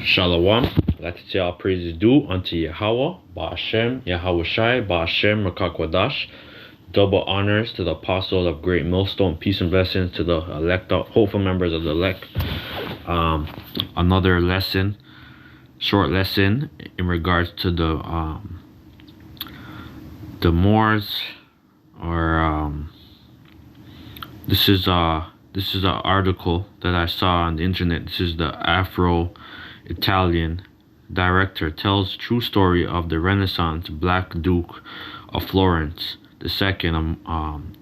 Shalom. Let's say all praises due unto Yahweh, Ba'ashem, Yahweh Shai, Ba'ashem, Rekakwadash. Double honors to the apostles of Great Millstone. Peace and blessings to the elect, hopeful members of the elect. Another lesson, short lesson in regards to the Moors, or this is an article that I saw on the internet. This is the Afro-Italian director tells true story of the Renaissance Black Duke of Florence the second,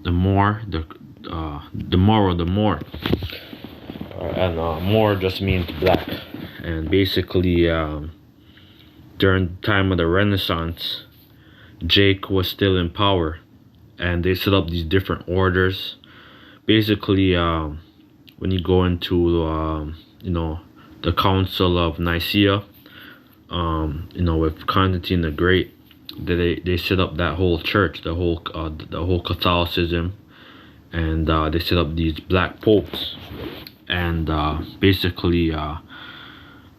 the Moro, and Moro just means black. And basically, during the time of the Renaissance, Jake was still in power, and they set up these different orders. Basically, when you go into the Council of Nicaea, with Constantine the Great, they set up that whole church, the whole Catholicism, and they set up these black popes. And basically,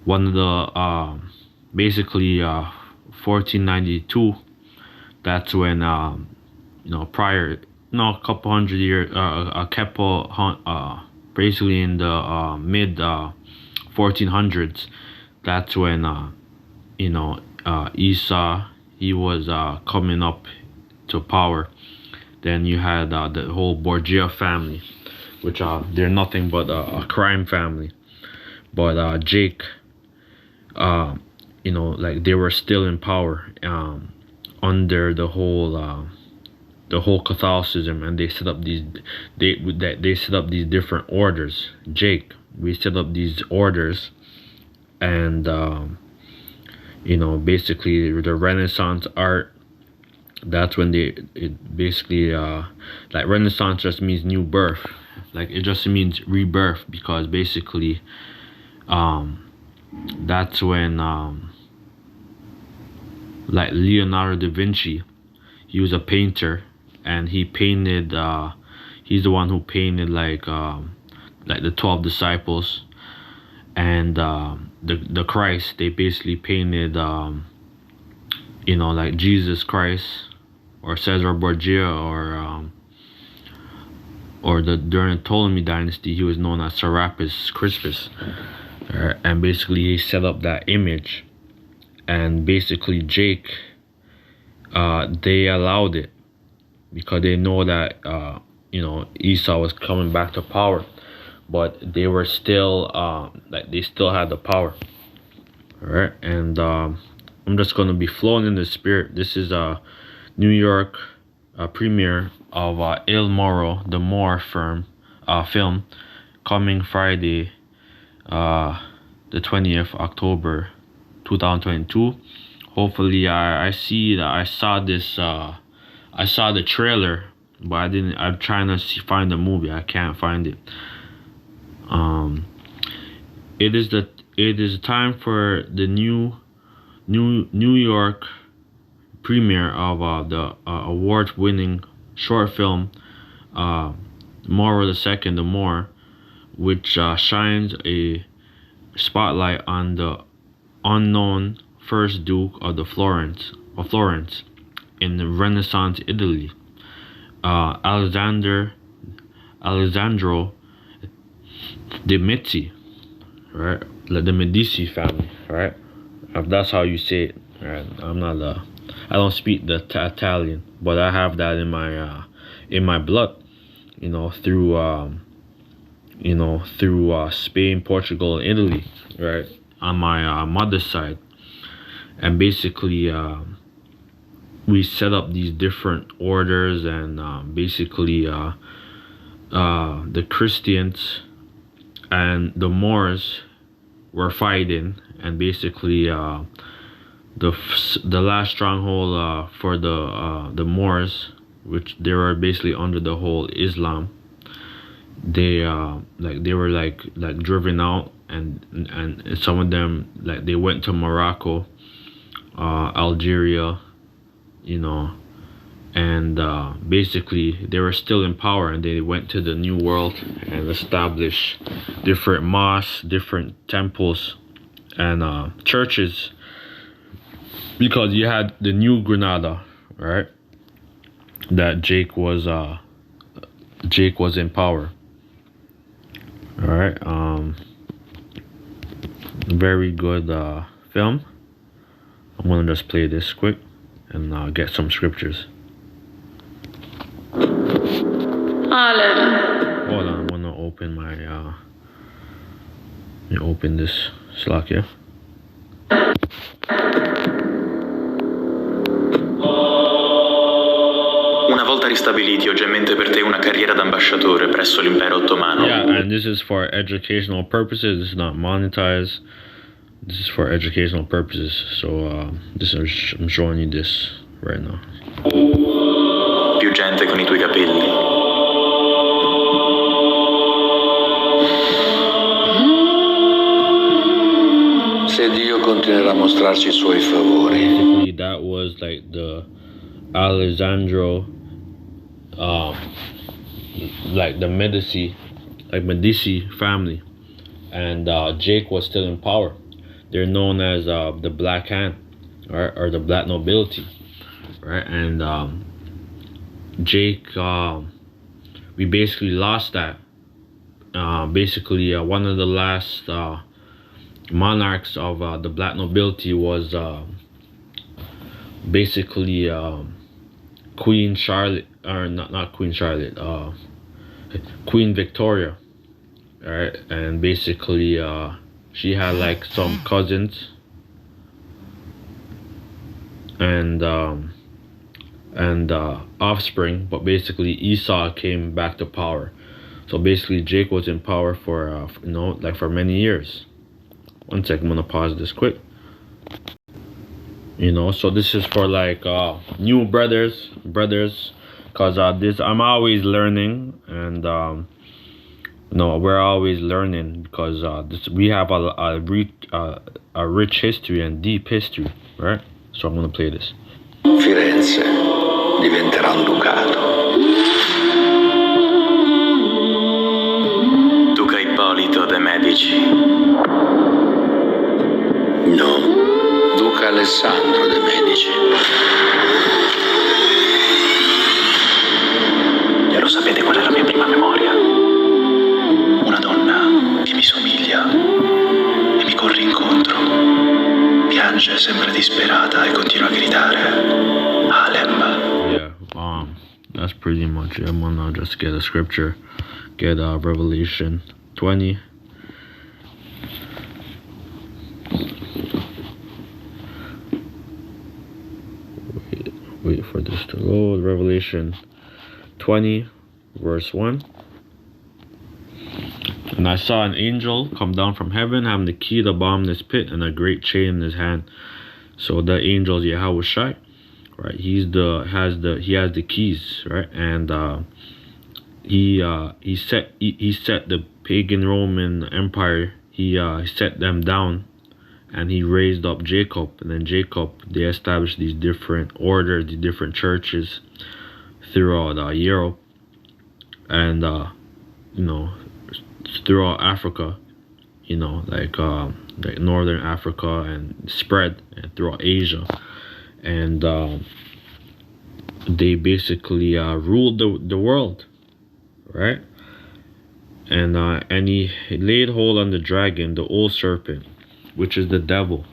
one of the 1492. That's when a couple hundred years, basically in the mid 1400s. That's when Esau, he was coming up to power. Then you had the whole Borgia family, which they're nothing but a crime family. But Jake, they were still in power under the whole Catholicism, and they set up these different orders. Jake, we set up these orders, and basically the Renaissance art. That's when Renaissance just means new birth. Like, it just means rebirth, because basically that's when Leonardo da Vinci, he was a painter, and he painted he's the one who painted like the 12 disciples, and the Christ. They basically painted like Jesus Christ, or Caesar Borgia, or during the Ptolemy dynasty, he was known as Serapis Christus. And basically he set up that image, and basically Jake, they allowed it because they know that Esau was coming back to power, but they were still they still had the power. All right, and I'm just gonna be flowing in the spirit. This is a New York premiere of Il Moro, the Moor film, coming Friday, the 20th October 2022. Hopefully, I saw the trailer, but I'm trying to find the movie. I can't find it. It is time for the New York premiere of the award-winning short film Moro the Second, the Moor, which shines a spotlight on the unknown first Duke of Florence in the Renaissance Italy, Alessandro de' Medici, right? The Medici family, right? That's how you say it, right? I don't speak the Italian, but I have that in my blood, through Spain, Portugal, and Italy, right, on my mother's side. And basically, we set up these different orders, and basically the Christians and the Moors were fighting, and basically the last stronghold for the Moors, which they were basically under the whole Islam, they were driven out, and some of them, they went to Morocco, Algeria, and basically they were still in power, and they went to the New World and established different mosques, different temples, and churches, because you had the New Granada, right? That Jake was in power. All right. Very good film. I'm gonna just play this quick and get some scriptures. Alan. Hold on, I'm gonna open my let me open this Slack here. Una volta ristabiliti, ho già in mente per te una carriera d'ambasciatore presso l'impero ottomano. Yeah, and this is for educational purposes. This is not monetized. This is for educational purposes. So I'm showing you this right now. Più gente con I tuoi capelli. Se Dio continuerà a mostrarci I suoi favori. Basically, that was like the Alessandro, like the Medici family, and Jake was still in power. They're known as the Black Hand, right, or the Black Nobility, right? And Jake, we basically lost that. Basically, one of the last monarchs of the Black Nobility was basically Queen Charlotte, or not Queen Charlotte, Queen Victoria, right? And basically she had like some cousins and offspring, but basically Esau came back to power. So basically Jake was in power for like for many years. One second, I'm gonna pause this quick. So this is for like new brothers, cause this I'm always learning, and we're always learning, because we have a rich history and deep history, right? So I'm gonna play this. Firenze diventerà un ducato. Duca Ippolito de' Medici. No, Duca Alessandro de' Medici. E lo sapete qual è la mia prima memoria? Una donna che mi somiglia e mi corre incontro. Piange, sembra disperata e continua a gridare: Alem. Yeah, that's pretty much it. I'm gonna just get a scripture, get Revelation 20. Wait for this to load. Revelation 20, verse 1. And I saw an angel come down from heaven, having the key to the bottomless pit and a great chain in his hand. So the angel is Yahushua, right? He has the keys, right? And he set the pagan Roman Empire. He set them down, and he raised up Jacob. And then Jacob, they established these different orders, these different churches throughout Europe, and throughout Africa, like northern Africa, and spread and throughout Asia. And they basically ruled the world, right? And he laid hold on the dragon, the old serpent, which is the devil,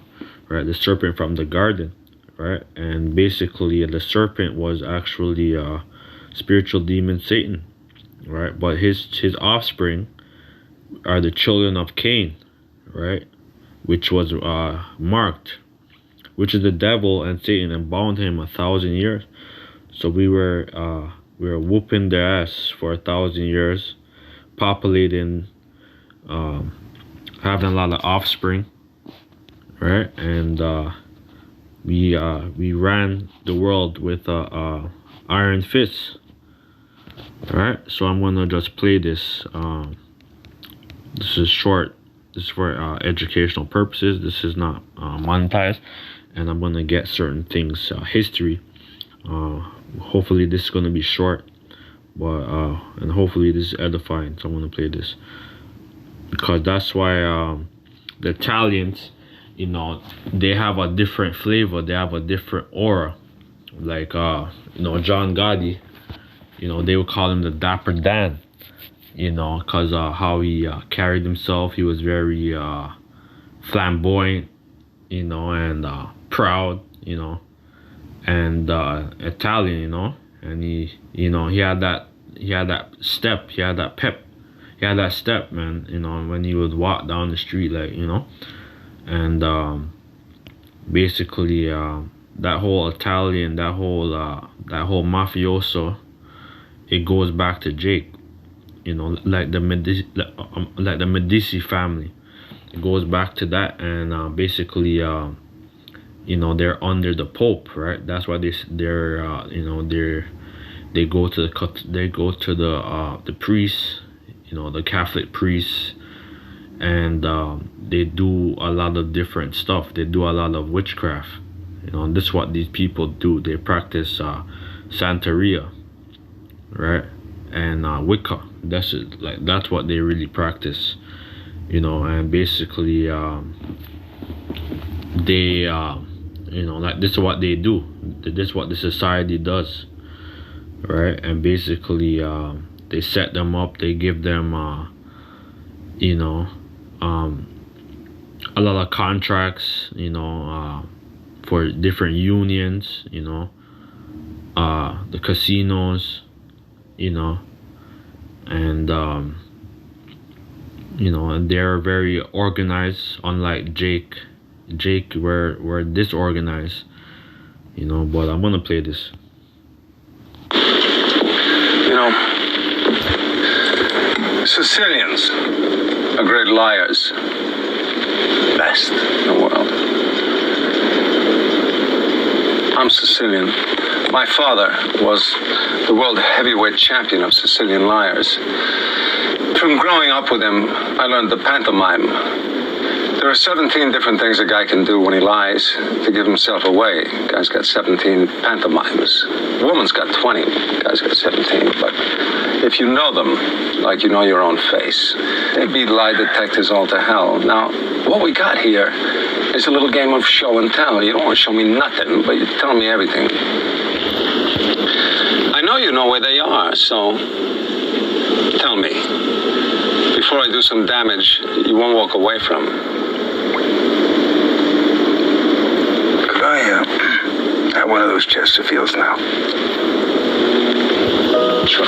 right? The serpent from the garden, right? And basically the serpent was actually spiritual demon Satan, right? But his offspring are the children of Cain, right? Which was marked, which is the devil and Satan, and bound him 1,000 years. So we were whooping their ass for 1,000 years, populating, having a lot of offspring, right? And we ran the world with iron fists. All right, so I'm gonna just play this. This is short. This is for educational purposes. This is not monetized, and I'm gonna get certain things, history. Hopefully this is gonna be short, but and hopefully this is edifying. So I'm gonna play this, because that's why the Italians you know, they have a different flavor, they have a different aura. Like you know, John Gotti, you know, they would call him the Dapper Dan, you know, because how he carried himself. He was very flamboyant, you know, and proud, you know, and Italian, you know, and he, you know, he had that step, he had that pep, he had that step, man, you know, when he would walk down the street, like, you know, and basically that whole Italian, that whole mafioso, it goes back to Jake, you know, like the Medici family. It goes back to that, and basically, you know, they're under the Pope, right? That's why they're you know, they go to the priests, you know, the Catholic priests, and they do a lot of different stuff. They do a lot of witchcraft, you know. And this is what these people do. They practice Santeria, right, and Wicca. That's it. Like, that's what they really practice, you know. And basically, they you know, like, this is what they do. This is what the society does, right? And basically, they set them up. They give them you know, a lot of contracts, you know, for different unions, you know, the casinos, you know, and you know, and they're very organized. Unlike Jake, we're disorganized, you know. But I'm gonna play this. You know, Sicilians are great liars. Best in the world. I'm Sicilian. My father was the world heavyweight champion of Sicilian liars. From growing up with him, I learned the pantomime. There are 17 different things a guy can do when he lies to give himself away. Guy's got 17 pantomimes. A woman's got 20. Guy's got 17. But if you know them, like you know your own face, they'd be lie detectors all to hell. Now, what we got here is a little game of show and tell. You don't want to show me nothing, but you tell me everything. I know you know where they are, so tell me. Before I do some damage, you won't walk away from. Could I have one of those Chesterfields now? Sure.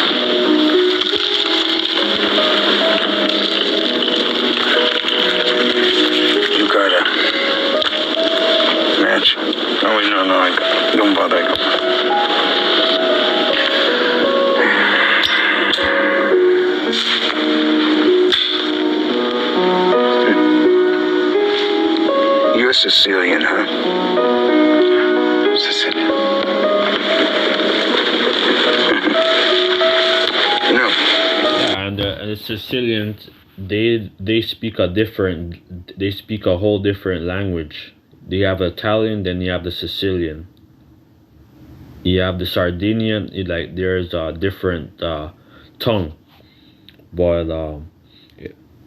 You got a match? Oh, wait, no, don't bother. You're Sicilian, huh? Sicilian. No. Yeah, and the Sicilians, they speak a whole different language. They have Italian, then you have the Sicilian. You have the Sardinian. Like, there's a different tongue, but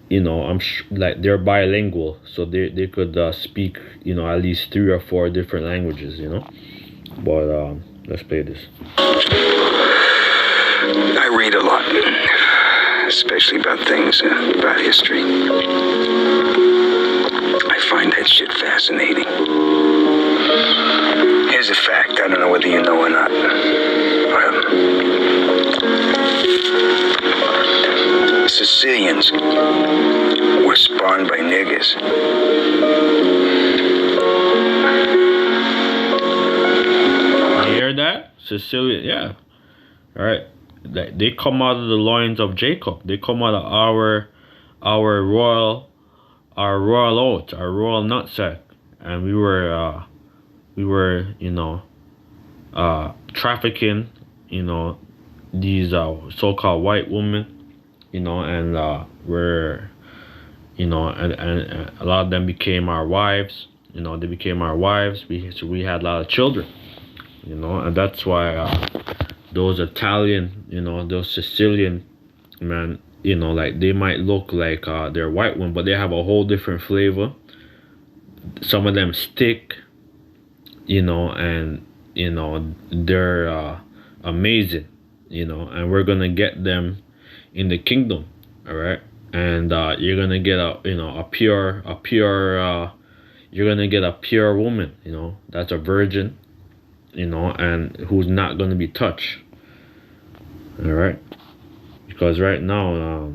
you know, like, they're bilingual, so they could speak, you know, at least 3 or 4 different languages, you know. But let's play this. I read a lot, especially about things, about history. I find that shit fascinating. Here's a fact, I don't know whether you know or not. Sicilians were spawned by niggers. You hear that? Sicilian, yeah. All right. They come out of the loins of Jacob. They come out of our royal oats, our royal nutsack, and we were you know, trafficking, you know, these so-called white women, you know, and we're, you know, and a lot of them became our wives. You know, they became our wives. So we had a lot of children, you know, and that's why those Italian, you know, those Sicilian, man, you know, like, they might look like they're white one, but they have a whole different flavor. some of them stick, and they're amazing, and we're gonna get them in the kingdom. All right. And you're gonna get you're gonna get a pure woman, that's a virgin, and who's not gonna be touched. All right. Because right now,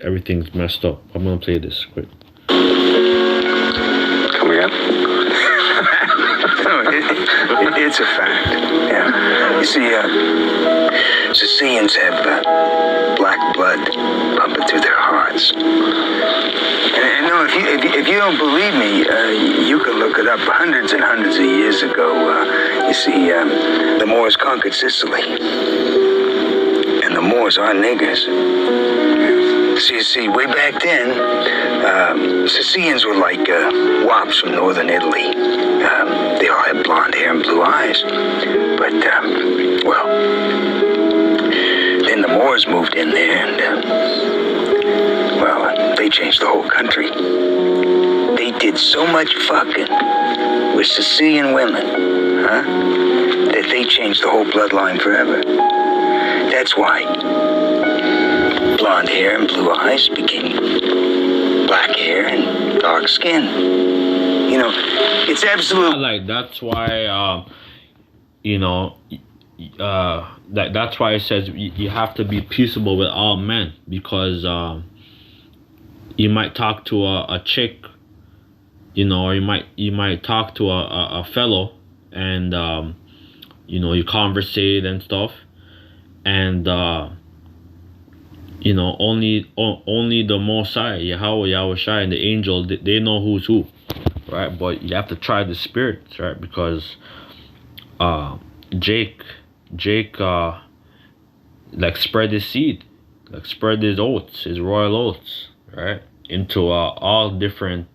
everything's messed up. I'm gonna play this quick. Come again? No, it's a fact. Yeah. You see, Sicilians have black blood pumping through their hearts. And no, if you don't believe me, you can look it up. Hundreds and hundreds of years ago, you see, the Moors conquered Sicily. And the Moors are niggers. See, way back then, Sicilians were like wops from northern Italy. They all had blonde hair and blue eyes. But, then the Moors moved in there and, they changed the whole country. They did so much fucking with Sicilian women, that they changed the whole bloodline forever. That's why blonde hair and blue eyes became black hair and dark skin. It's absolute. Like, that's why, that's why it says you have to be peaceable with all men, because you might talk to a chick, or you might talk to a fellow, and you conversate and stuff, and only the Most High, Yahweh Shai, and the angel, they know who's who, right? But you have to try the spirits, right? Because Jake like spread his seed, like spread his oats, his royal oats, right, into all different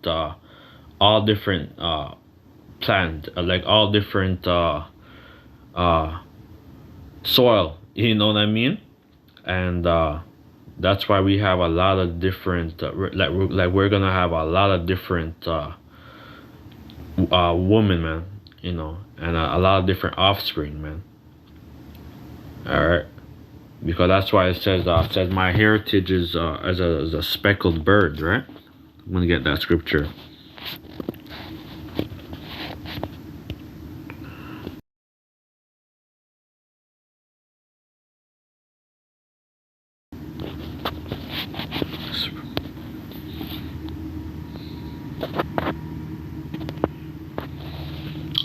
plant, like all different soil, you know what I mean? And that's why we have a lot of different like we're gonna have a lot of different women, man, and a lot of different offspring, man. All right. Because that's why it says my heritage is as a speckled bird, right? I'm gonna get that scripture.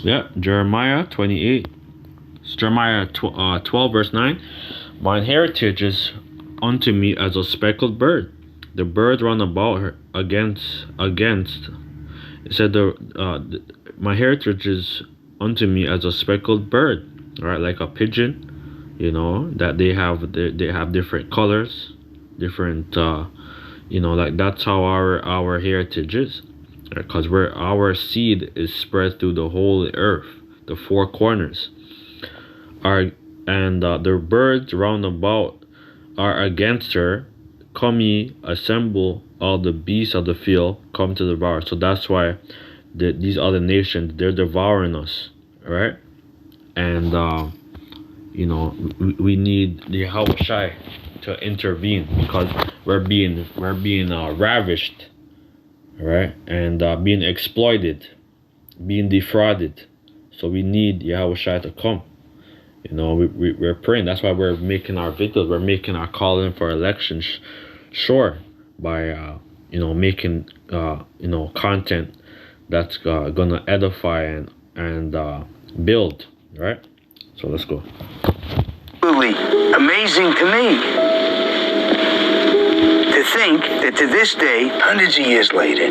Yeah, Jeremiah 28. It's Jeremiah 12 verse 9. Mine heritage is unto me as a speckled bird. The birds run about her against. It said my heritage is unto me as a speckled bird, right? Like a pigeon, that they have different colors, different like that's how our heritage is, because our seed is spread through the whole earth, the four corners. And the birds round about are against her. Come ye, assemble all the beasts of the field, come to devour. So that's why these other nations, they're devouring us, right? And we need the Yahweh Shai to intervene, because we're being ravished, right? And being exploited, being defrauded. So we need Yahweh Shai to come. We're praying. That's why we're making our videos. We're making our calling for elections sure by making content that's gonna edify and build, right? So let's go. Absolutely amazing to me to think that to this day, hundreds of years later,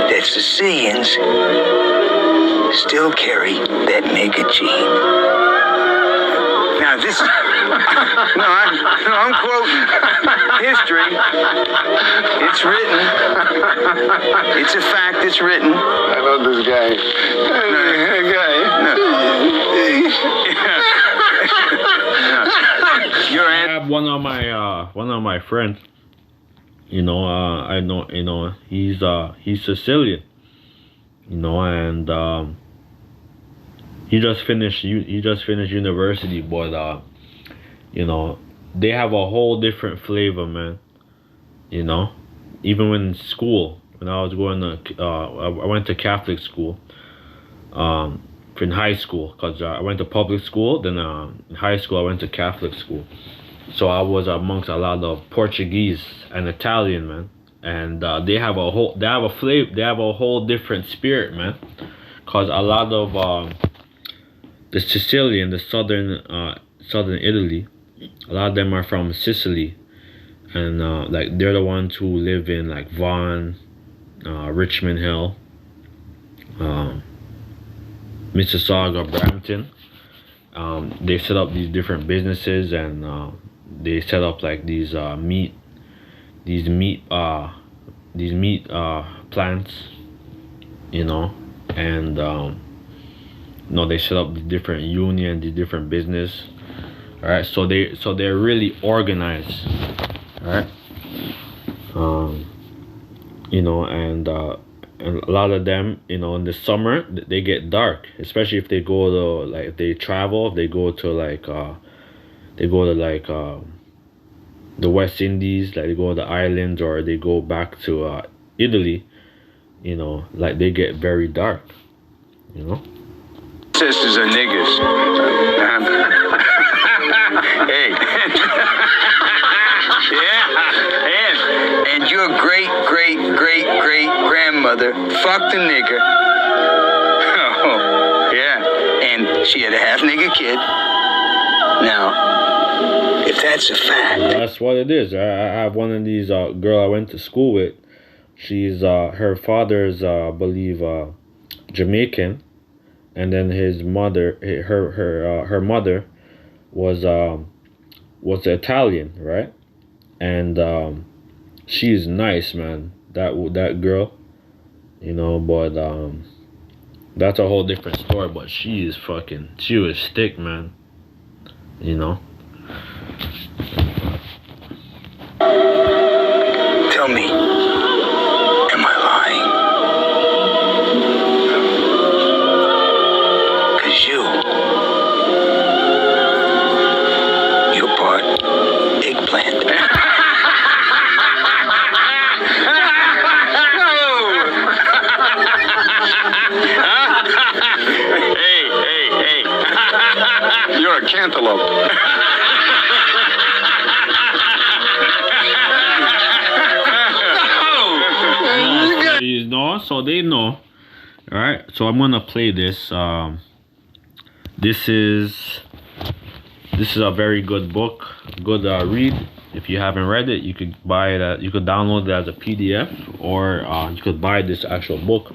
that Sicilians still carry that mega gene. Now this is I'm quoting history. It's written. It's a fact. It's written. I love this guy. I have one of my friends. I know, he's Sicilian, and he just finished university, but you know, they have a whole different flavor, man. You know, even when in school, when I was going to, I went to Catholic school, um, in high school, cause I went to public school. Then in high school, I went to Catholic school. So I was amongst a lot of Portuguese and Italian, man. And they have a whole different spirit, man. Cause a lot of the Sicilian, the southern Italy, a lot of them are from Sicily, and like they're the ones who live in like Vaughan, Richmond Hill, um, Mississauga, Brampton. They set up these different businesses, and they set up like these meat, plants, you know, and they set up these different union, these different business. All right, so they're really organized. All right, um, and a lot of them, in the summer they get dark, especially if they go to like if they travel, if they go to like the West Indies, like they go to the islands, or they go back to Italy. Like they get very dark. You know. Sisters are niggas. Hey. Yeah. And your great grandmother fucked a nigger. Oh, yeah. And she had a half nigger kid. Now, if that's a fact. That's what it is. I have one of these girl I went to school with. She's her father's believe Jamaican, and then his mother, her mother was Italian, right? And she's nice, man. That girl, but that's a whole different story. But she was thick, man. Tell me, am I lying? 'Cause you're part eggplant. Hey. You're a cantaloupe. So they know. All right, so I'm gonna play this. This is a very good book, good read. If you haven't read it, you could buy it. You could download it as a PDF, or you could buy this actual book,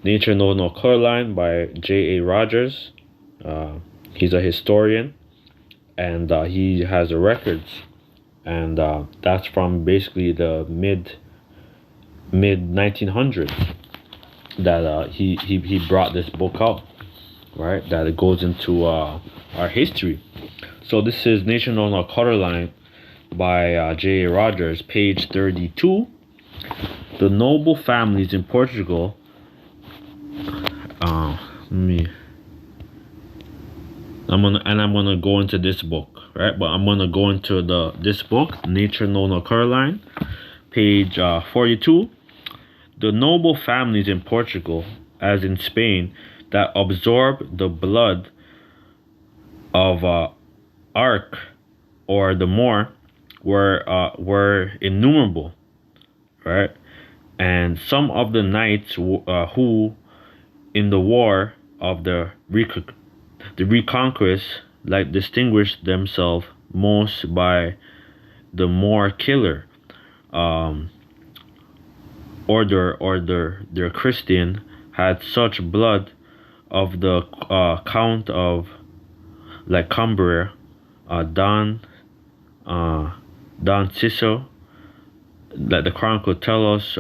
Nature Knows No Color Line by J.A. Rogers. He's a historian, and he has the records, and that's from basically the mid 1900s that he brought this book out, right? That it goes into our history. So this is Nature Knows No Color Line by J.A. Rogers, page 32. The noble families in Portugal. I'm gonna go into this book, right? But I'm gonna go into this book, Nature Knows No Color Line, page 42. The noble families in Portugal, as in Spain, that absorb the blood of Arc or the Moor were innumerable, right? And some of the knights who, in the war of the Reconquest, like distinguished themselves most by the Moor killer. Their Christian had such blood of the Count of like Cumbria, Don Ciso, that the chronicle tell us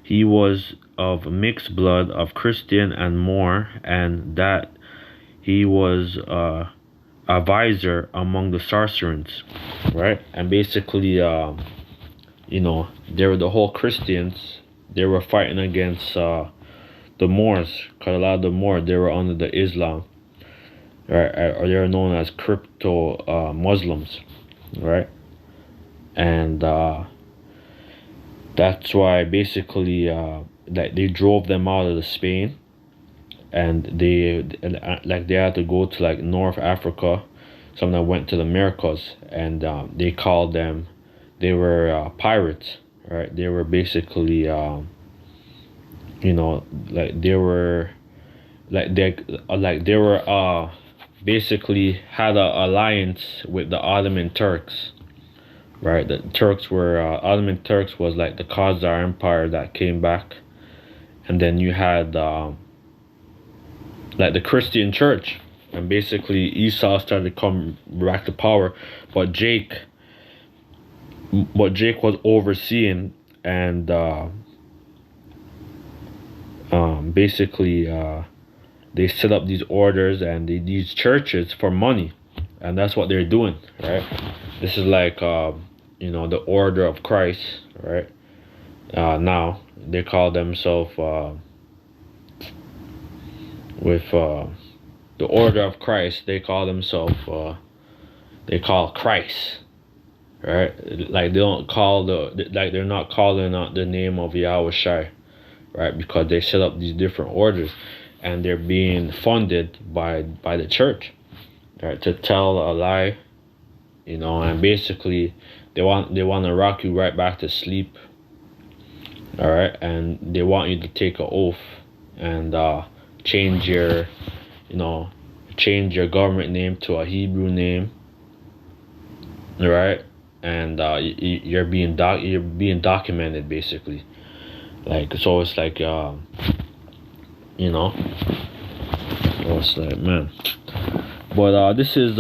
he was of mixed blood of Christian and Moor, and that he was a vizier among the Saracens, right? And basically you know, they were the whole Christians. They were fighting against the Moors, because a lot of the Moors, they were under the Islam, right? Or they were known as crypto Muslims, right? And that's why basically that they drove them out of Spain, and they had to go to like North Africa. Some of them went to the Americas, and they called them, they were pirates, right? They were basically you know, like they were basically had an alliance with the Ottoman Turks, right? The Turks were Ottoman Turks was like the Khazar Empire that came back, and then you had like the Christian Church, and basically Esau started to come back to power, but Jake was overseeing, and basically they set up these orders and these churches for money, and that's what they're doing, right? This is like you know, the Order of Christ, right? Now they call themselves with the Order of Christ. They call themselves they call Christ, right? Like they don't call they're not calling out the name of Yahweh Shai, right? Because they set up these different orders, and they're being funded by the church, right, to tell a lie, you know, and basically they want to rock you right back to sleep, all right, and they want you to take an oath and change your, you know, change your government name to a Hebrew name, all right, and you're being documented basically, like, so it's like you know, so it's like, man. But this is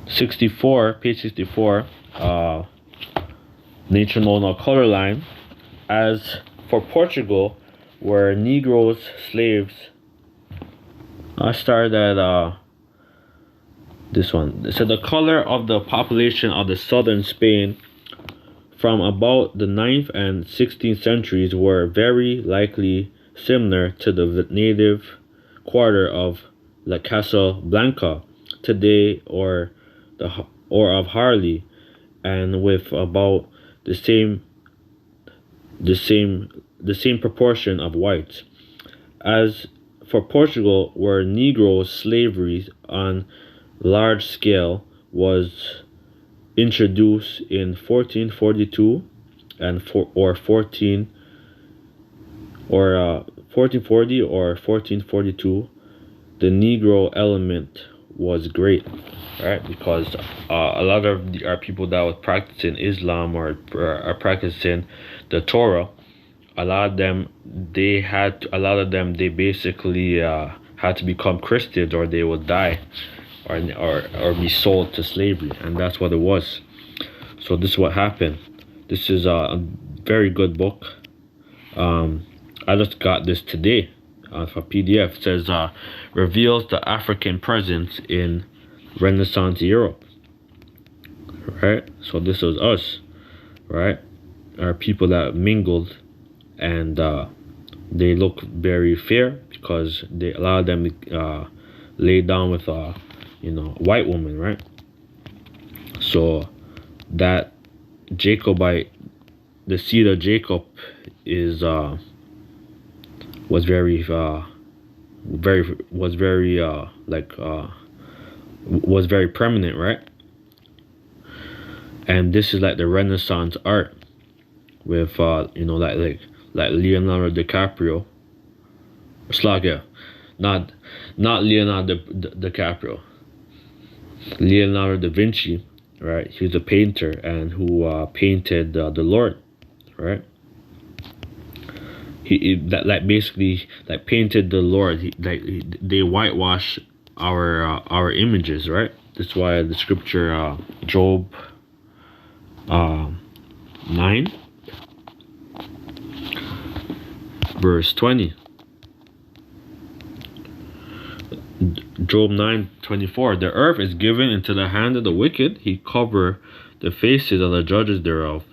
64, page 64, national color line. As for Portugal, where Negroes, slaves, I started at this one. It said the color of the population of the southern Spain from about the 9th and 16th centuries were very likely similar to the native quarter of La Casa Blanca today, or of Harley, and with about the same proportion of whites. As for Portugal, where Negro slavery on large scale was introduced in 1442 and 1440 or 1442, the Negro element was great, right? Because a lot of our people that was practicing Islam or are practicing the Torah, a lot of them they basically had to become Christians, or they would die, or be sold to slavery, and that's what it was. So this is what happened. This is a very good book. I just got this today for PDF. It says reveals the African presence in Renaissance Europe, right? So this was us, right? Our people that mingled, and they look very fair because they allowed them to lay down with you know, a white woman, right? So that Jacobite, the seed of Jacob, is was very prominent, right? And this is like the Renaissance art with you know, like Leonardo DiCaprio, Slagia, not Leonardo DiCaprio, Leonardo da Vinci, right? He was a painter, and who painted the Lord, right? He basically painted the Lord. They whitewash our images, right? That's why the scripture Job 9 verse 20. Job 9:24. The earth is given into the hand of the wicked. He cover the faces of the judges thereof.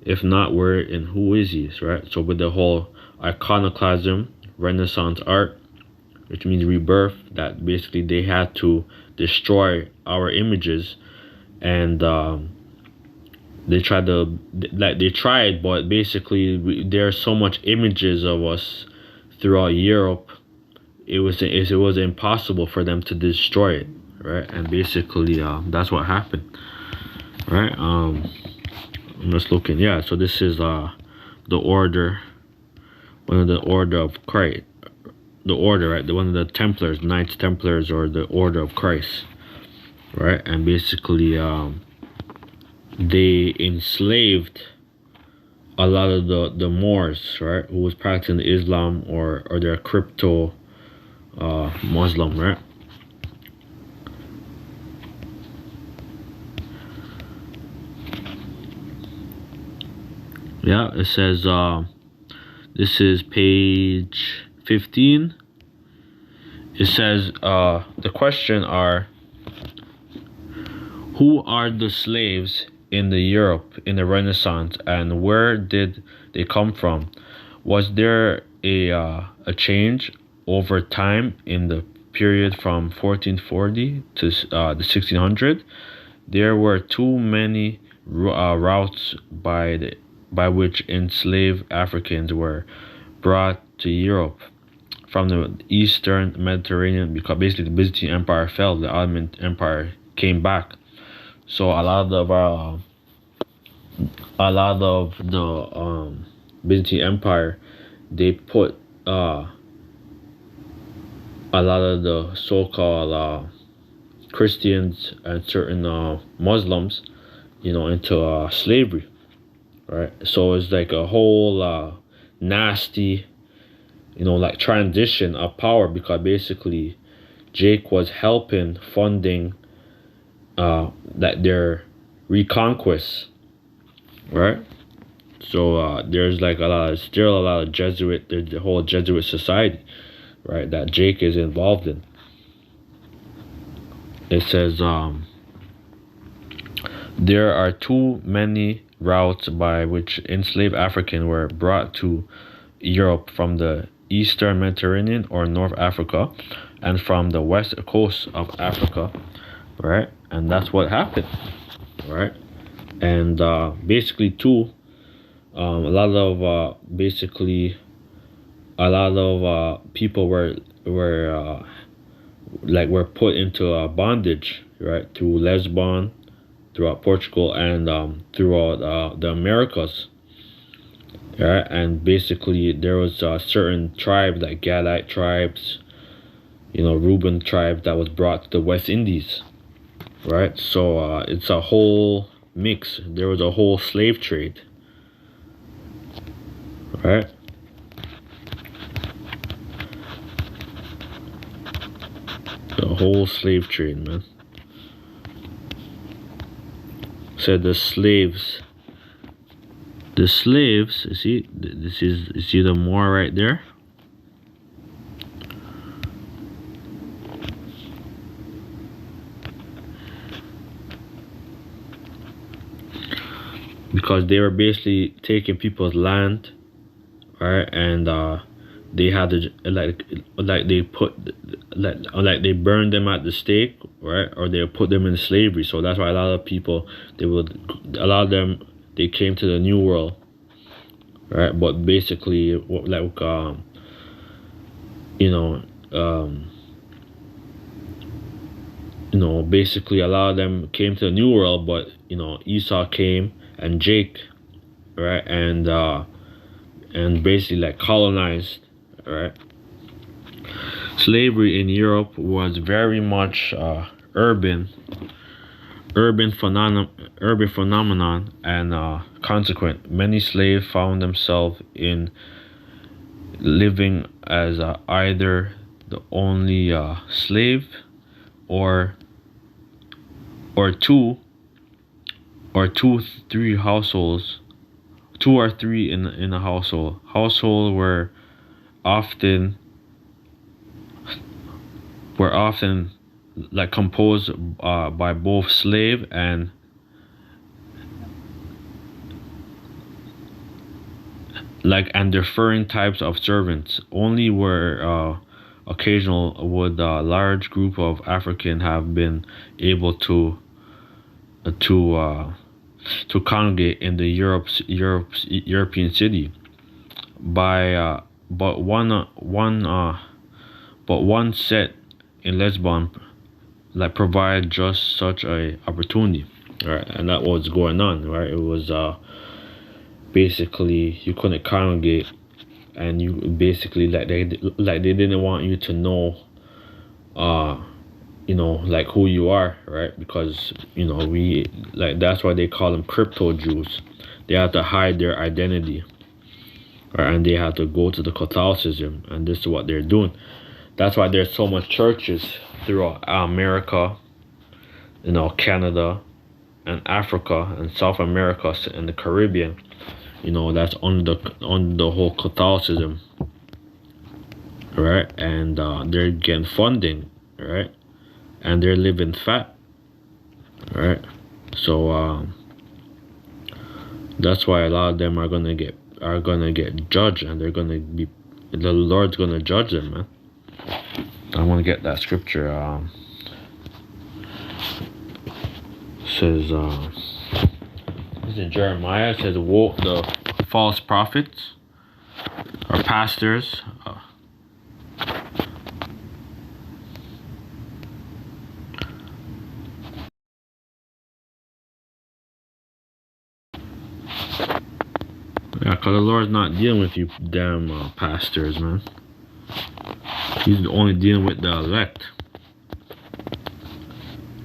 If not, where and who is he? Right? So with the whole iconoclasm, Renaissance art, which means rebirth, that basically they had to destroy our images, and they tried, but basically there are so much images of us throughout Europe. It was impossible for them to destroy it, right? And basically that's what happened, right? I'm just looking. Yeah, so this is the order, one of the order of Christ, the order, right? The one of the Templars, Knights Templars, or the Order of Christ, right? And basically they enslaved a lot of the Moors, right, who was practicing Islam or their crypto Muslim, right? Yeah, it says this is page 15. It says the question are, who are the slaves in the Europe in the Renaissance, and where did they come from? Was there a change over time in the period from 1440 to the 1600? There were too many routes by which enslaved Africans were brought to Europe from the Eastern Mediterranean, because basically the Byzantine Empire fell, the Ottoman Empire came back. So a lot of the Byzantine Empire, they put a lot of the so-called Christians and certain Muslims, into slavery, right? So it's like a whole nasty, like transition of power, because basically Jake was funding that their Reconquest, right? So there's like still a lot of Jesuit, there's the whole Jesuit society, right, that Jake is involved in. It says there are too many routes by which enslaved Africans were brought to Europe from the Eastern Mediterranean or North Africa, and from the west coast of Africa, right? And that's what happened, right? And basically too, a lot of people were put into bondage, right, through Lesbon, throughout Portugal, and throughout the Americas, right? And basically there was certain tribes like Gadite tribes, Reuben tribe, that was brought to the West Indies, right? So it's a whole mix. There was a whole slave trade, right? The whole slave trade, man. Said the slaves, you see, you see the Moor right there? Because they were basically taking people's land, right? And they had to they burned them at the stake, right? Or they put them in slavery. So that's why a lot of people, they came to the New World, right? But basically basically a lot of them came to the New World, but Esau came, and Jake, right? And basically colonized, right? Slavery in Europe was very much urban phenomenon, and consequent. Many slaves found themselves in living as either the only slave, or two or three households, 2 or 3 in a household. Households were often were often like composed by both slave and differing types of servants. Only were occasional would a large group of African have been able to congregate in the European city. By but one set in Lisbon like provide just such a opportunity, right? And that was going on, right? It was basically you couldn't congregate, and you basically like they didn't want you to know like who you are, right? Because we like that's why they call them crypto Jews. They have to hide their identity, right? And they have to go to the Catholicism, and this is what they're doing. That's why there's so much churches throughout America, Canada and Africa and South America and the Caribbean. That's on the whole Catholicism, right? And they're getting funding, right? And they're living fat, right? So that's why a lot of them are gonna get judged, and the Lord's gonna judge them, man. I want to get that scripture. Says this is Jeremiah. It says, "Woe the false prophets or pastors." Yeah, because the Lord's not dealing with you damn pastors, man. He's only dealing with the elect.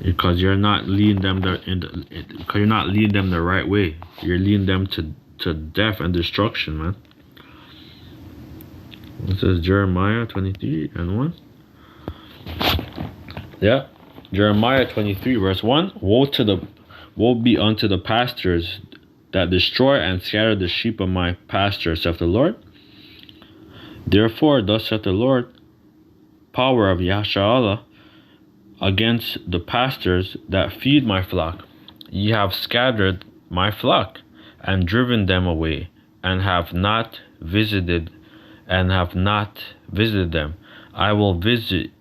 Because you're not leading them because you're not leading them the right way. You're leading them to death and destruction, man. It says Jeremiah 23 and 1. Yeah. Jeremiah 23 verse 1. Woe be unto the pastors that destroy and scatter the sheep of my pasture, saith the Lord. Therefore, thus saith the Lord, power of Yahshua against the pastors that feed my flock. Ye have scattered my flock, and driven them away, and have not visited them. I will visit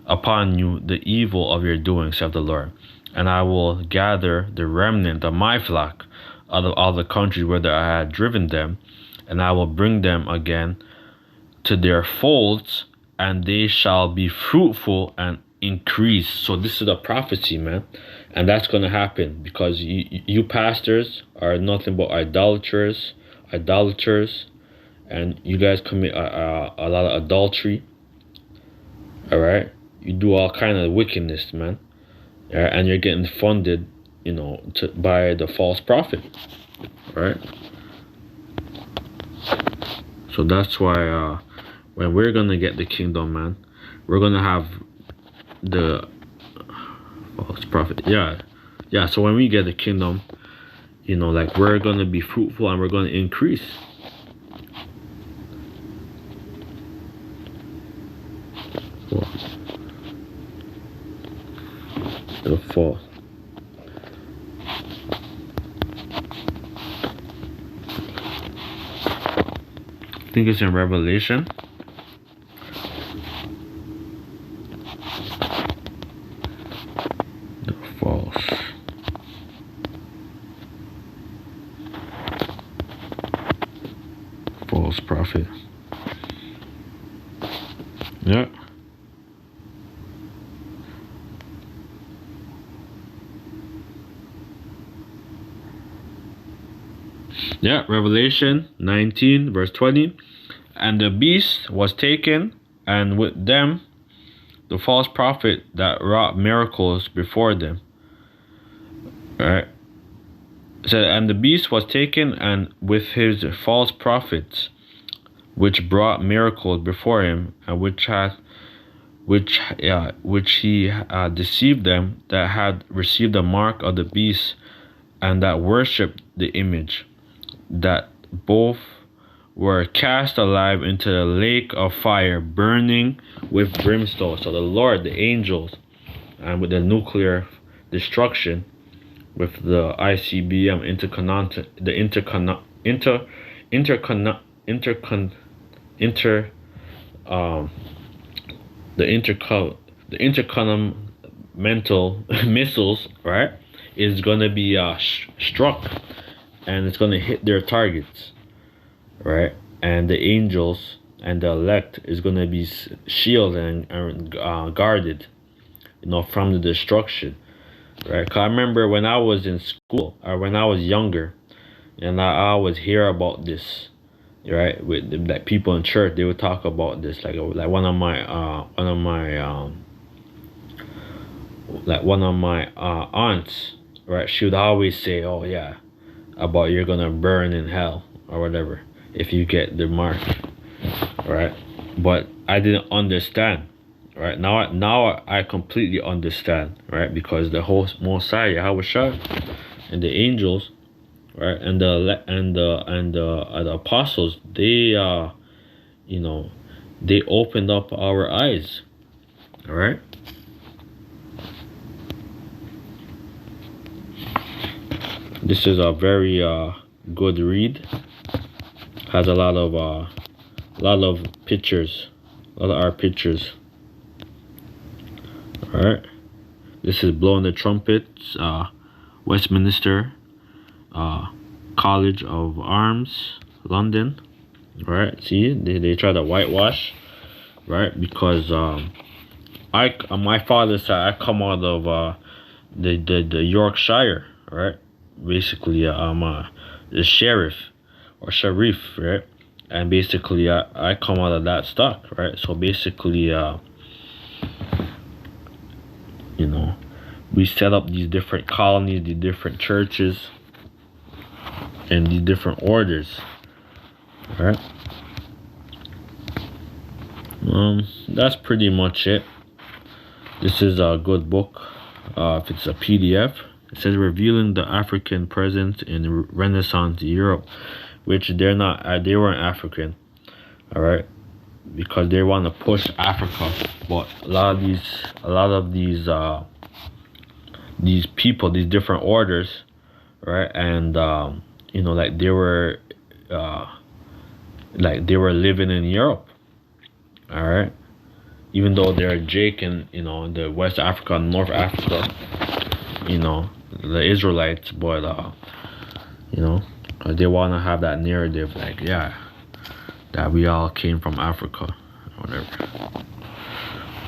upon you the evil of your doing, saith the Lord. And I will gather the remnant of my flock out of all the countries whither I had driven them, and I will bring them again to their folds, and they shall be fruitful and increase. So this is a prophecy, man. And that's going to happen because you pastors are nothing but idolaters, and you guys commit a lot of adultery. All right, you do all kind of wickedness, man. And you're getting funded, by the false prophet, right? So that's why when we're gonna get the kingdom, man, we're gonna have the false prophet. Yeah. So when we get the kingdom, like we're gonna be fruitful and we're gonna increase. The fall. I think it's in Revelation. The false prophet. Yeah. Yeah, Revelation 19 verse 20. And the beast was taken, and with them the false prophet that wrought miracles before them. Alright. So, and the beast was taken, and with his false prophets, which brought miracles before him, and which he deceived them that had received the mark of the beast, and that worshipped the image, that both were cast alive into the lake of fire burning with brimstone. So the Lord, the angels, and with the nuclear destruction, with the ICBM intercontinental, the intercontinental missiles, right, is gonna be struck, and it's gonna hit their targets, right, and the angels and the elect is gonna be shielded and guarded, from the destruction, right? 'Cause I remember when I was in school, or when I was younger, and I always hear about this, right? With like people in church, they would talk about this. Like one of my aunts, right? She would always say, "Oh yeah, about you're gonna burn in hell or whatever if you get the mark," right? But I didn't understand. Right, now I completely understand, right? Because the whole Mosiah, Yahweh, and the angels, right, and the apostles, they they opened up our eyes, all right. This is a very good read. Has a lot of pictures, a lot of our pictures. All right, this is Blowing the Trumpets, Westminster College of Arms, London. All right, see, they try to whitewash, right? Because my father said I come out of the Yorkshire, right? Basically, the sheriff or sharif, right? And basically, I come out of that stock, right? So basically, we set up these different colonies, these different churches, and these different orders. All right. That's pretty much it. This is a good book. If it's a PDF, it says revealing the African presence in Renaissance Europe, which they're not. They weren't African. All right. Because they want to push Africa, but a lot of these people, these different orders, right, and like they were living in Europe, all right, even though they're Jake and the West Africa, North Africa, the Israelites, but they want to have that narrative, like, yeah, that we all came from Africa, or whatever.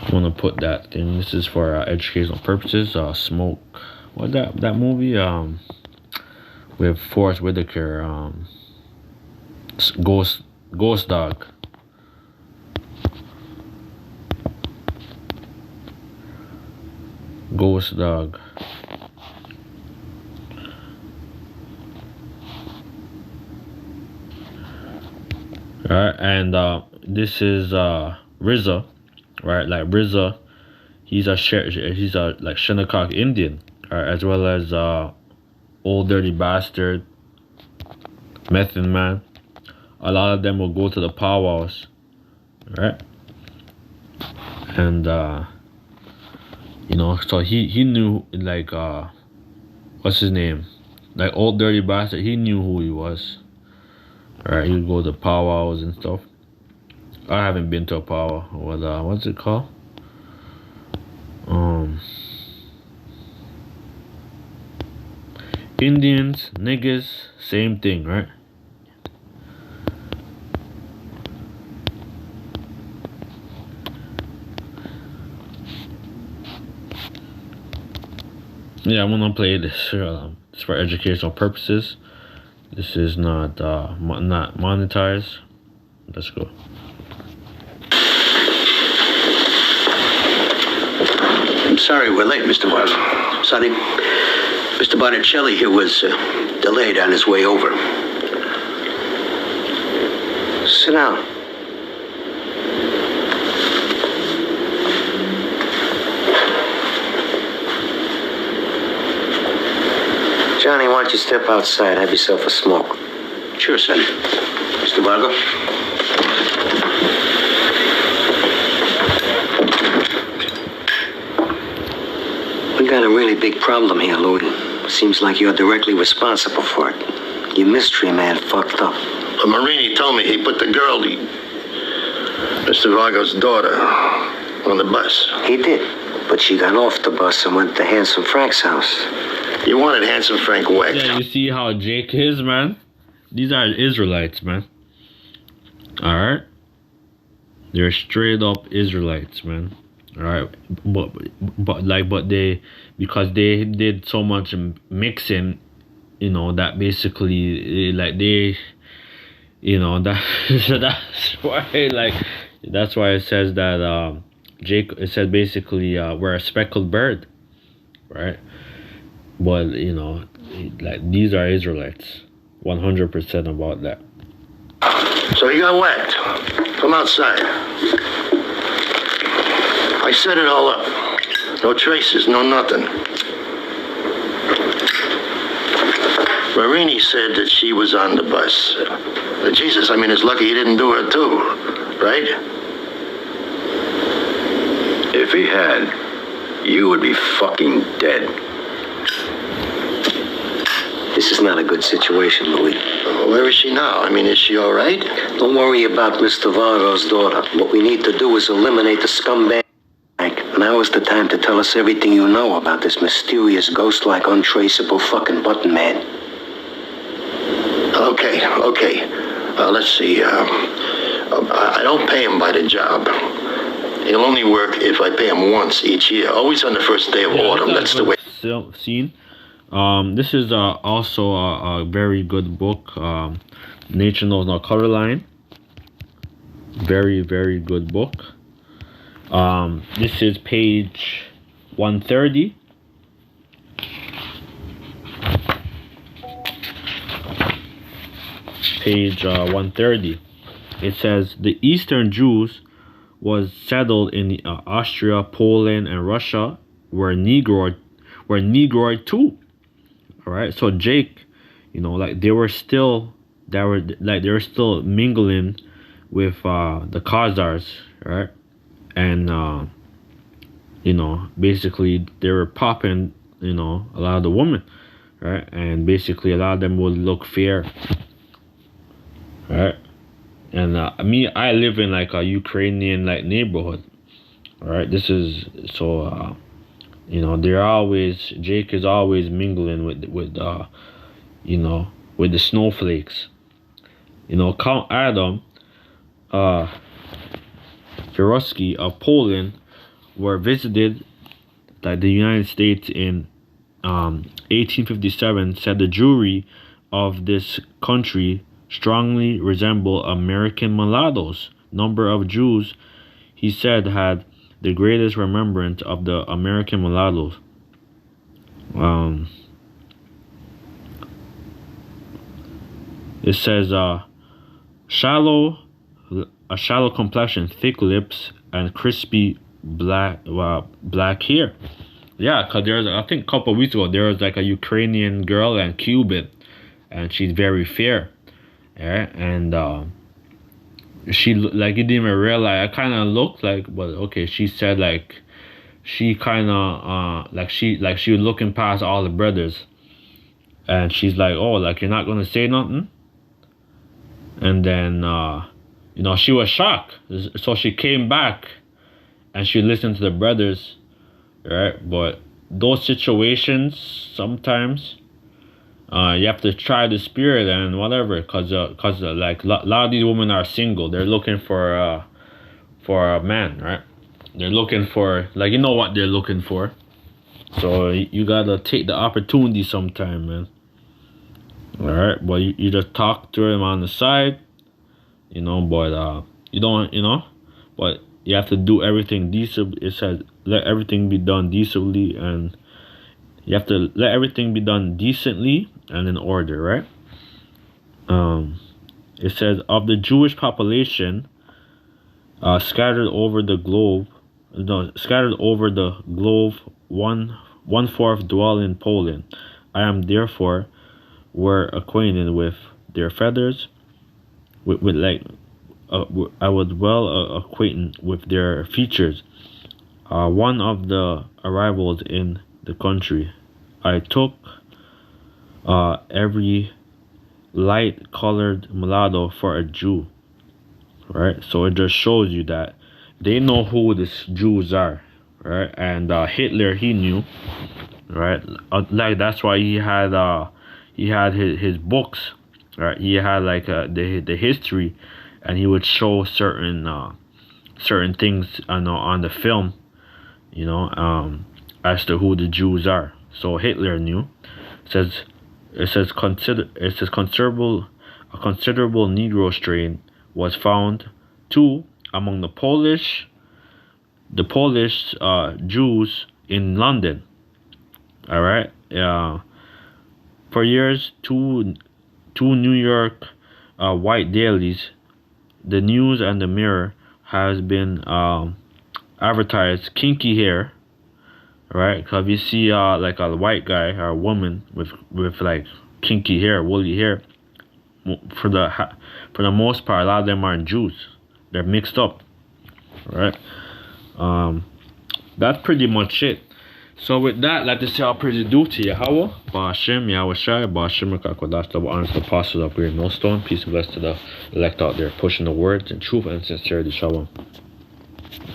I want to put that thing. This is for educational purposes. Smoke. What that movie? With Forrest Whitaker. Ghost Dog. Ghost Dog. Alright, and this is RZA, right? Like RZA, he's a like Shinnecock Indian, right? As well as Old Dirty Bastard, Method Man. A lot of them will go to the powwows, right? And so he knew, like, what's his name? Like Old Dirty Bastard, he knew who he was. Alright, he would go to powwows and stuff. I haven't been to a powwow. What's it called? Indians, niggas, same thing, right? Yeah, I'm gonna play this. It's for educational purposes. This is not monetized. Let's go. I'm sorry we're late, Mr. Watson. Sonny, Mr. Bonicelli here was delayed on his way over. Sit down. Johnny, why don't you step outside, have yourself a smoke? Sure, Sonny. Mr. Mr. Vargo. We got a really big problem here, Louis. Seems like you're directly responsible for it. Your mystery man fucked up. Well, Marini told me he put the girl, Mr. Vargo's daughter, on the bus. He did, but she got off the bus and went to Handsome Frank's house. You wanted Handsome Frank wet. Yeah, you see how Jake is, man? These are Israelites, man. Alright? They're straight up Israelites, man. Alright? But they, because they did so much mixing, you know, that basically, like, they, you know, that's why, like, that's why it says that, Jake, it said basically, we're a speckled bird, right? But, you know, like, these are Israelites. 100% about that. So he got wet from outside. I set it all up. No traces, no nothing. Marini said that she was on the bus. Jesus, I mean, it's lucky he didn't do it too, right? If he had, you would be fucking dead. This is not a good situation, Louis. Where is she now? I mean, is she all right? Don't worry about Mr. Vargo's daughter. What we need to do is eliminate the scumbag. Now is the time to tell us everything you know about this mysterious, ghost-like, untraceable fucking button man. Okay. Let's see. I don't pay him by the job. He'll only work if I pay him once each year. Always on the first day of autumn. That's the way. Scene. This is also a very good book. Nature Knows No Color Line. Very, very good book. This is page 130. Page 130. It says the Eastern Jews was settled in Austria, Poland, and Russia were Negroid too. All right, so Jake, you know, like they were still mingling with the Khazars, right? And you know, basically they were popping, you know, a lot of the women, right? And basically a lot of them would look fair, right? And I live in like a Ukrainian like neighborhood, all right? This is so. You know, Jake is always mingling with you know, with the snowflakes. You know, Count Adam Firowski of Poland were visited by the United States in 1857, said the Jewry of this country strongly resemble American mulattoes. Number of Jews, he said, had the greatest remembrance of the American mulattoes. It says shallow complexion, thick lips, and crispy black hair. Yeah, cause there's, I think a couple of weeks ago there was like a Ukrainian girl and Cuban, and she's very fair, yeah, and she, like, you didn't even realize. I kind of looked like, but okay, she said like she kind of like she was looking past all the brothers, and she's like, oh, like, you're not gonna say nothing. And then you know, she was shocked, so she came back and she listened to the brothers, right? But those situations sometimes you have to try the spirit and whatever, cause like a lot of these women are single. They're looking for a man, right? They're looking for, like, you know what they're looking for. So you gotta take the opportunity sometime, man. All right, but you just talk to them on the side, you know. But you don't, you know. But you have to do everything decent. It says let everything be done decently, and you have to let everything be done decently and in order, right? It says of the Jewish population scattered over the globe, one fourth dwell in Poland. I am therefore were acquainted with their feathers, with like I was well acquainted with their features. One of the arrivals in the country, I took every light-colored mulatto for a Jew, right? So it just shows you that they know who these Jews are, right? And Hitler, he knew, right? Like that's why he had his books, right? He had like the history, and he would show certain things on the film, as to who the Jews are. So Hitler knew. It says considerable Negro strain was found too among the Polish Jews in London. All right. For years, two New York white dailies, the News and the Mirror, has been advertised kinky hair. Right, because if you see like a white guy or a woman with like kinky hair, woolly hair, for the most part, a lot of them aren't Jews. They're mixed up, right? That's pretty much it. So with that, let us say our praise due to Yahweh, Ba'ashem, Yahweh Shai, Ba'ashem, Rekakodash, double honors to the apostles of Great Millstone. Peace and bless to the elect out there, pushing the words in truth and sincerity. Shalom.